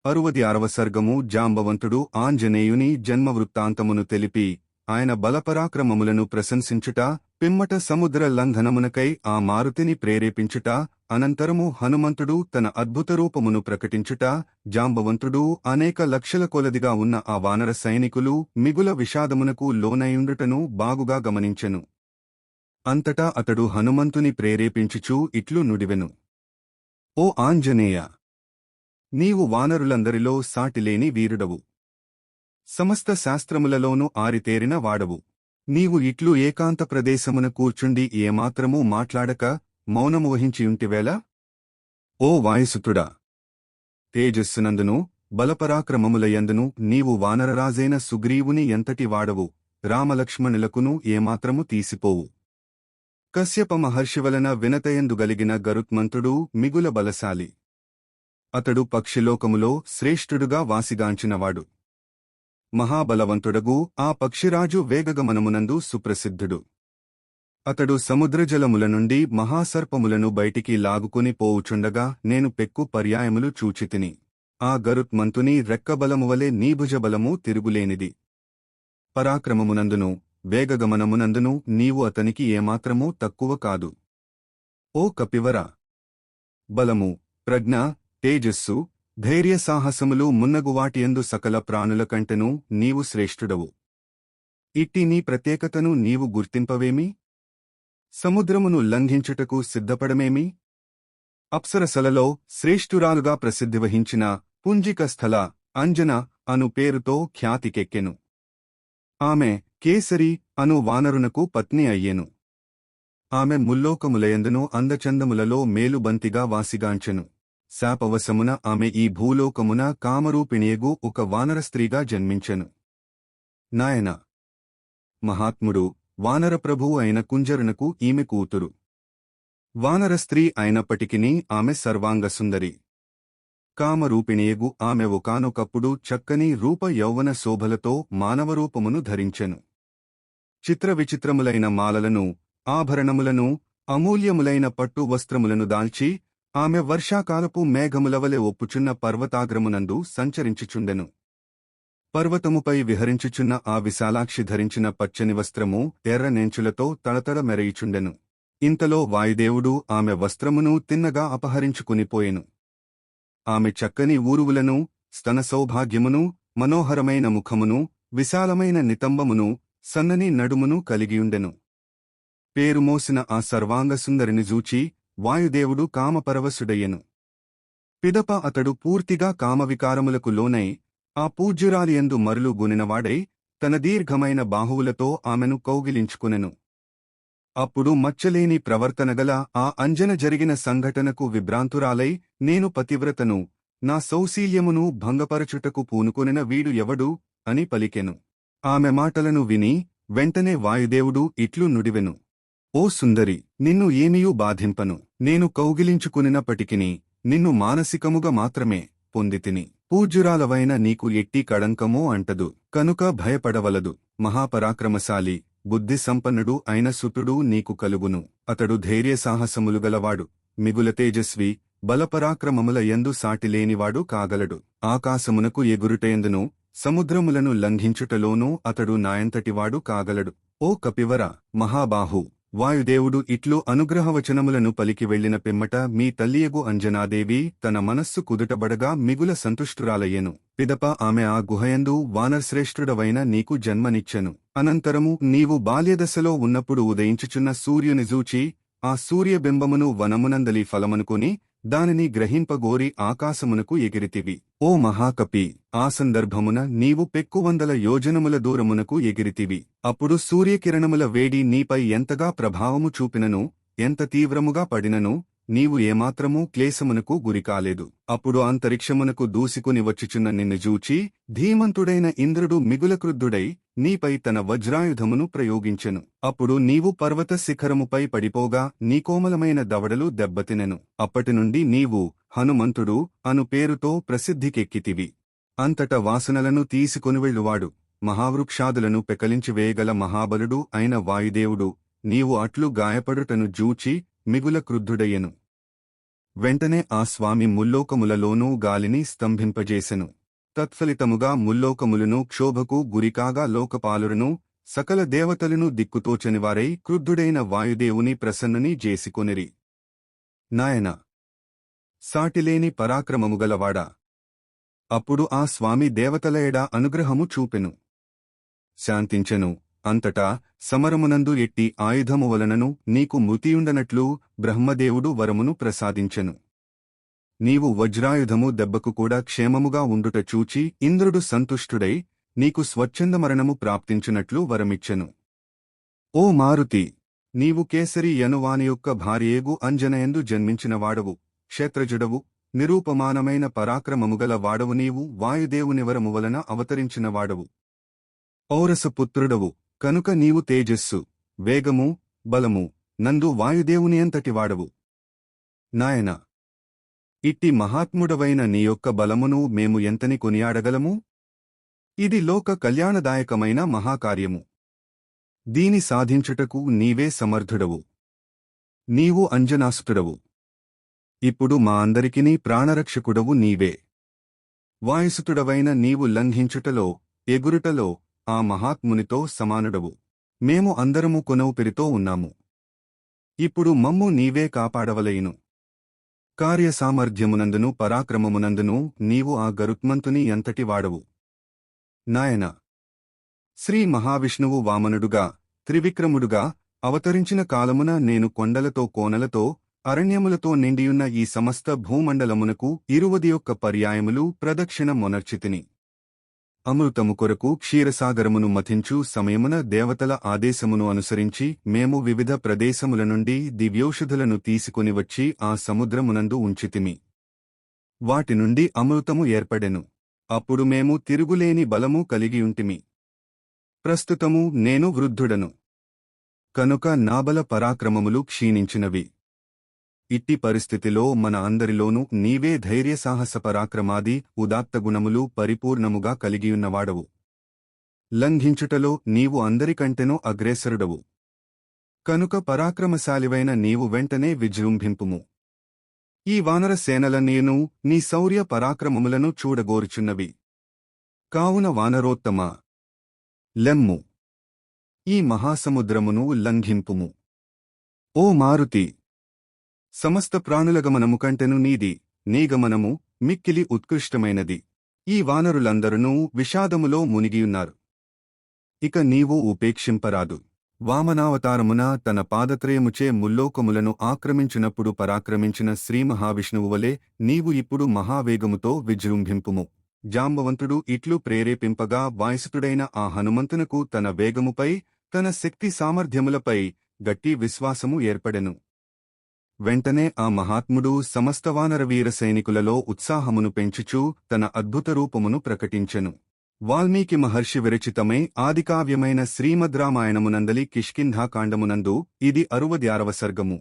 66వ సర్గము జాంబవంతుడు ఆంజనేయుని జన్మవృత్తాంతమును తెలిపి ఆయన బలపరాక్రమములను ప్రశంసించుట, పిమ్మట సముద్ర లంఘనమునకై ఆ మారుతిని ప్రేరేపించుట, అనంతరము హనుమంతుడు తన అద్భుత రూపమును ప్రకటించుట, జాంబవంతుడు అనేక లక్షల కొలదిగా ఉన్న ఆ వానర సైనికులు మిగుల విషాదమునకు లోనయుండుటను బాగుగా గమనించెను. అంతటా అతడు హనుమంతుని ప్రేరేపించుచూ ఇట్లు నుడివెను: ఓ ఆంజనేయ, నీవు వానరులందరిలో సాటిలేని వీరుడవు. సమస్త శాస్త్రములలోనూ ఆరితేరిన వాడవు. నీవు ఇట్లు ఏకాంత ప్రదేశమున కూర్చుండి ఏమాత్రమూ మాట్లాడక మౌనము వహించియుంటివేళ? ఓ వాయుసుతుడా, తేజస్సునందును బలపరాక్రమములయందును నీవు వానరరాజైన సుగ్రీవుని ఎంతటి వాడవు, రామలక్ష్మణులకును ఏమాత్రము తీసిపోవు. కశ్యప మహర్షివలన వినతయందుగలిగిన గరుత్మంతుడు మిగుల బలశాలి. అతడు పక్షిలోకములో శ్రేష్ఠుడుగా వాసిగాంచినవాడు. మహాబలవంతుడగు ఆ పక్షిరాజు వేగగమనమునందు సుప్రసిద్ధుడు. అతడు సముద్రజలముల నుండి మహాసర్పములను బయటికి లాగుకుని పోవుచుండగా నేను పెక్కు పర్యాయములు చూచితిని. ఆ గరుత్మంతుని రెక్కబలమువలె నీభుజబలము తిరుగులేనిది. పరాక్రమమునందును వేగగమనమునందును నీవు అతనికి ఏమాత్రమూ తక్కువ కాదు. ఓ కపివర, బలము, ప్రజ్ఞ, తేజస్సు, ధైర్య సాహసములు మున్నగువాటియందు సకల ప్రాణుల కంటెను నీవు శ్రేష్ఠుడవు. ఇట్టి నీ ప్రత్యేకతను నీవు గుర్తింపవేమి? సముద్రమును లంఘించుటకు సిద్ధపడమేమి? అప్సరసలలో శ్రేష్ఠురాలుగా ప్రసిద్ధివహించిన పుంజిక స్థల అంజన అను పేరుతో ఖ్యాతికెక్కెను. ఆమె కేసరి అను వానరునకు పత్ని అయ్యెను. ఆమె ముల్లోకములయందును అందచందములలో మేలుబంతిగా వాసిగాంచెను. శాపవశమున ఆమె ఈ భూలోకమున కామరూపిణియగు ఒక వానరస్త్రీగా జన్మించెను. నాయన, మహాత్ముడు వానరప్రభువు అయిన కుంజరునకు ఈమె కూతురు. వానరస్త్రీ అయినప్పటికినీ ఆమె సర్వాంగసుందరి. కామరూపిణియగు ఆమె ఒకానొకప్పుడు చక్కని రూప యౌవన శోభలతో మానవరూపమును ధరించెను. చిత్రవిచిత్రములైన మాలలను, ఆభరణములను, అమూల్యములైన పట్టు వస్త్రములను దాల్చి ఆమె వర్షాకాలపు మేఘములవలె ఒప్పుచున్న పర్వతాగ్రమునందు సంచరించుచుండెను. పర్వతముపై విహరించుచున్న ఆ విశాలాక్షి ధరించిన పచ్చని వస్త్రము ఎర్రనెంచులతో తళతళ మెరయిచుండెను. ఇంతలో వాయుదేవుడు ఆమె వస్త్రమును తిన్నగా అపహరించుకునిపోయెను. ఆమె చక్కని ఊరువులను, స్తన సౌభాగ్యమును, మనోహరమైన ముఖమును, విశాలమైన నితంబమును, సన్నని నడుమును కలిగియుండెను. పేరుమోసిన ఆ సర్వాంగసుందరిని జూచి వాయుదేవుడు కామపరవశుడయ్యెను. పిదప అతడు పూర్తిగా కామవికారములకు లోనై ఆ పూజ్యురాలియందు మరులు గునినవాడై తన దీర్ఘమైన బాహువులతో ఆమెను కౌగిలించుకునెను. అప్పుడు మచ్చలేని ప్రవర్తనగల ఆ అంజన జరిగిన సంఘటనకు విభ్రాంతురాలై, నేను పతివ్రతను, నా సౌశీల్యమును భంగపరచుటకు పూనుకొనిన వీడు ఎవడు అని పలికెను. ఆమె మాటలను విని వెంటనే వాయుదేవుడు ఇట్లు నుడివెను: ఓ సుందరి, నిన్ను ఏమియూ బాధింపను. నేను కౌగిలించుకునినప్పటికిని నిన్ను మానసికముగా మాత్రమే పొందితిని. పూజ్యురాలవైన నీకు ఎట్టి కళంకమూ అంటదు, కనుక భయపడవలదు. మహాపరాక్రమశాలి, బుద్ధి సంపన్నుడు అయిన సుతుడు నీకు కలుగును. అతడు ధైర్య సాహసములు గలవాడు, మిగుల తేజస్వి, బలపరాక్రమముల యందు సాటిలేనివాడు కాగలడు. ఆకాశమునకు ఎగురుటయందును సముద్రములను లంఘించుటలోనూ అతడు నాయంతటివాడు కాగలడు. ఓ కపివర, మహాబాహు, వాయుదేవుడు ఇట్లు అనుగ్రహవచనములను పలికి వెళ్లిన పిమ్మట మీ తల్లియగు అంజనాదేవి తన మనస్సు కుదుటబడగా మిగుల సంతుష్టురాలయ్యెను. పిదప ఆమె ఆ గుహయందు వానరశ్రేష్ఠుడవైన నీకు జన్మనిచ్చెను. అనంతరము నీవు బాల్యదశలో ఉన్నప్పుడు ఉదయించుచున్న సూర్యుని జూచి ఆ సూర్యబింబమును వనమునందలి ఫలమనుకుని దానిని గ్రహింపగోరి ఆకాశమునకు ఎగిరితివి. ఓ మహాకపి, ఆ సందర్భమున నీవు పెక్కువందల యోజనముల దూరమునకు ఎగిరితివి. అప్పుడు సూర్యకిరణముల వేడి నీపై ఎంతగా ప్రభావము చూపినను, ఎంత తీవ్రముగా పడినను నీవు ఏమాత్రమూ క్లేశమునకు గురికాలేదు. అప్పుడు అంతరిక్షమునకు దూసికుని వచ్చుచున్న నిన్ను జూచి ధీమంతుడైన ఇంద్రుడు మిగుల క్రుద్ధుడై నీపై తన వజ్రాయుధమును ప్రయోగించెను. అప్పుడు నీవు పర్వత శిఖరముపై పడిపోగా నీకోమలమైన దవడలు దెబ్బతినెను. అప్పటినుండి నీవు హనుమంతుడు అను పేరుతో ప్రసిద్ధికెక్కితివి. అంతట వాసనలను తీసుకొనివెళ్ళువాడు, మహావృక్షాదులను పెకలించివేయగల మహాబలుడు అయిన వాయుదేవుడు నీవు అట్లు గాయపడుటను జూచి మిగుల క్రుద్ధుడయ్యెను. వెంటనే ఆ స్వామి ముల్లోకములలోనూ గాలిని స్తంభింపజేసెను. తత్ఫలితముగా ముల్లోకములను క్షోభకు గురికాగా లోకపాలురను సకల దేవతలను దిక్కుతోచనివారై క్రుద్ధుడైన వాయుదేవుని ప్రసన్నుని జేసికొనిరి. నాయన సాటిలేని పరాక్రమముగలవాడా! అప్పుడు ఆ స్వామి దేవతల ఎడ అనుగ్రహము చూపెను, శాంతించెను. అంతటా సమరమునందు ఎట్టి ఆయుధము వలనను నీకు మృతియుండనట్లు బ్రహ్మదేవుడు వరమును ప్రసాదించెను. నీవు వజ్రాయుధము దెబ్బకు కూడా క్షేమముగా ఉండుట చూచి ఇంద్రుడు సంతుష్టుడై నీకు స్వచ్ఛందమరణము ప్రాప్తించునట్లు వరమిచ్చెను. ఓ మారుతి! నీవు కేసరి యనువాని యొక్క భార్యేగు అంజనయందు జన్మించినవాడవు, క్షేత్రజుడవు, నిరూపమానమైన పరాక్రమముగల వాడవు. నీవు వాయుదేవుని వరము వలన అవతరించినవాడవు, ఔరసపుత్రుడవు. కనుక నీవు తేజస్సు, వేగము, బలము నందు వాయుదేవుని అంతటివాడవు. నాయనా, ఇట్టి మహాత్ముడవైన నీ యొక్క బలమును మేము ఎంతని కొనియాడగలము? ఇది లోక కళ్యాణదాయకమైన మహాకార్యము. దీని సాధించుటకు నీవే సమర్థుడవు. నీవు అంజనాసుతుడవు. ఇప్పుడు మా అందరికినీ ప్రాణరక్షకుడవు నీవే. వాయుసుతుడవైన నీవు లంఘించుటలో, ఎగురుటలో ఆ మహాత్మునితో సమానుడవు. మేము అందరము కొనవుపిరితో ఉన్నాము. ఇప్పుడు మమ్ము నీవే కాపాడవలయును. కార్యసామర్థ్యమునందును పరాక్రమమునందును నీవు ఆ గరుత్మంతుని ఎంతటి వాడవు. నాయన, శ్రీ మహావిష్ణువు వామనుడుగా, త్రివిక్రముడుగా అవతరించిన కాలమున నేను కొండలతో కోనలతో అరణ్యములతో నిండియున్న ఈ సమస్త భూమండలమునకు 21 పర్యాయములు ప్రదక్షిణ మొనర్చితిని. అమృతము కొరకు క్షీరసాగరమును మథించు సమయమున దేవతల ఆదేశమును అనుసరించి మేము వివిధ ప్రదేశముల నుండి దివ్యౌషధులను తీసుకుని వచ్చి ఆ సముద్రమునందు ఉంచితిమి. వాటి నుండి అమృతము ఏర్పడెను. అప్పుడు మేము తిరుగులేని బలము కలిగియుంటిమి. ప్రస్తుతము నేను వృద్ధుడను కనుక నాబల పరాక్రమములు క్షీణించినవి. ఇట్టి పరిస్థితిలో మన అందరిలోనూ నీవే ధైర్యసాహస పరాక్రమాది ఉదాత్తగుణములు పరిపూర్ణముగా కలిగియున్నవాడవు. లంఘించుటలో నీవు అందరికంటెనూ అగ్రేసరుడవు. కనుక పరాక్రమశాలివైన నీవు వెంటనే విజృంభింపుము. ఈ వానర సేనలన్నీను నీ శౌర్య పరాక్రమములను చూడగోరుచున్నవి. కావున వానరోత్తమా, లెమ్ము, ఈ మహాసముద్రమును లంఘింపుము. ఓ మారుతి! సమస్త ప్రాణుల గమనము కంటెను నీ గమనము మిక్కిలి ఉత్కృష్టమైనది. ఈ వానరులందరునూ విషాదములో మునిగియున్నారు. ఇక నీవు ఉపేక్షింపరాదు. వామనావతారమున తన పాదత్రయముచే ముల్లోకములను ఆక్రమించినప్పుడు పరాక్రమించిన శ్రీమహావిష్ణువు వలె నీవు ఇప్పుడు మహావేగముతో విజృంభింపుము. జాంబవంతుడు ఇట్లు ప్రేరేపింపగా వాయుసుతుడైన ఆ హనుమంతునకు తన వేగముపై, తన శక్తి సామర్థ్యములపై గట్టి విశ్వాసము ఏర్పడెను. వెంటనే ఆ మహాత్ముడు సమస్త వానర వీర సైనికులలో ఉత్సాహమును పెంచుచూ తన అద్భుత రూపమును ప్రకటించెను. వాల్మీకి మహర్షి విరచితమై ఆదికావ్యమైన శ్రీమద్రామాయణమునందలి కిష్కింధాకాండమునందు ఇది 66వ సర్గము.